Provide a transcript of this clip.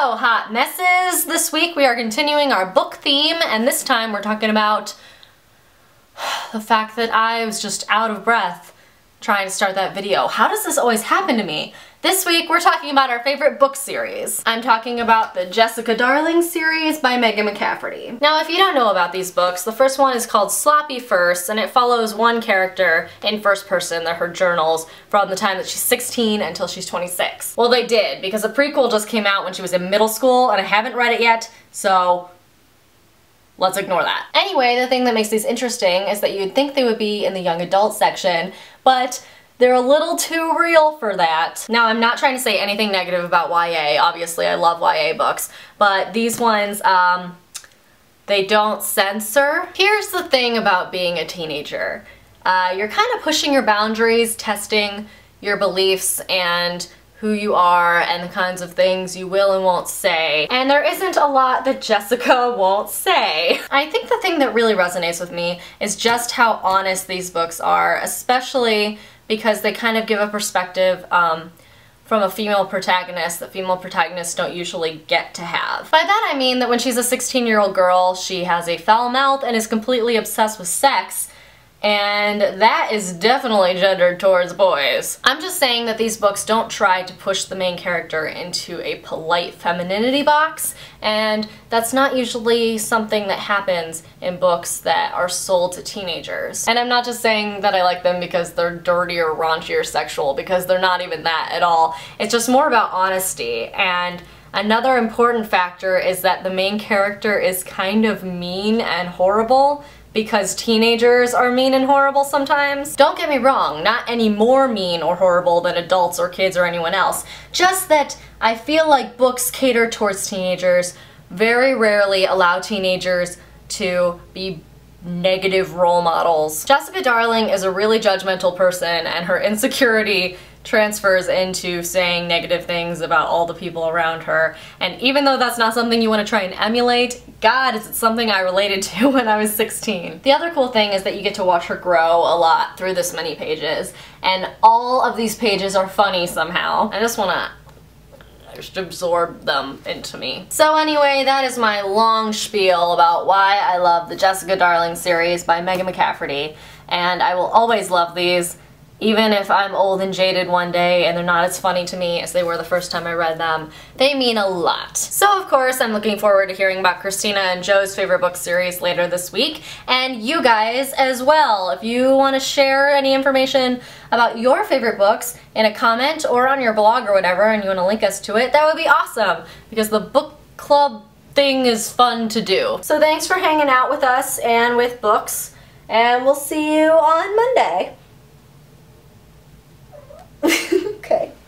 Hello, hot messes! This week we are continuing our book theme, and this time we're talking about the fact that I was just out of breath trying to start that video. How does this always happen to me? This week we're talking about our favorite book series. I'm talking about the Jessica Darling series by Megan McCafferty. Now, if you don't know about these books, the first one is called Sloppy First, and it follows one character in first person, they're her journals, from the time that she's 16 until she's 26. Well, they did, because a prequel just came out when she was in middle school, and I haven't read it yet, so let's ignore that. Anyway, the thing that makes these interesting is that you'd think they would be in the young adult section, but they're a little too real for that. Now, I'm not trying to say anything negative about YA. Obviously, I love YA books, but these ones, they don't censor. Here's the thing about being a teenager. You're kind of pushing your boundaries, testing your beliefs and who you are and the kinds of things you will and won't say. And there isn't a lot that Jessica won't say. I think the thing that really resonates with me is just how honest these books are, especially because they kind of give a perspective from a female protagonist that female protagonists don't usually get to have. By that I mean that when she's a 16-year-old girl, she has a foul mouth and is completely obsessed with sex, and that is definitely gendered towards boys. I'm just saying that these books don't try to push the main character into a polite femininity box, and that's not usually something that happens in books that are sold to teenagers. And I'm not just saying that I like them because they're dirty or raunchy or sexual, because they're not even that at all. It's just more about honesty. And another important factor is that the main character is kind of mean and horrible, because teenagers are mean and horrible sometimes. Don't get me wrong, not any more mean or horrible than adults or kids or anyone else. Just that I feel like books cater towards teenagers very rarely allow teenagers to be negative role models. Jessica Darling is a really judgmental person, and her insecurity transfers into saying negative things about all the people around her. And even though that's not something you want to try and emulate, God, is it something I related to when I was 16. The other cool thing is that you get to watch her grow a lot through this many pages, and all of these pages are funny somehow. I just want to absorb them into me. So anyway, that is my long spiel about why I love the Jessica Darling series by Megan McCafferty, and I will always love these, even if I'm old and jaded one day and they're not as funny to me as they were the first time I read them. They mean a lot. So of course I'm looking forward to hearing about Christina and Joe's favorite book series later this week, and you guys as well. If you want to share any information about your favorite books in a comment or on your blog or whatever, and you want to link us to it, that would be awesome, because the book club thing is fun to do. So thanks for hanging out with us and with books, and we'll see you on Monday.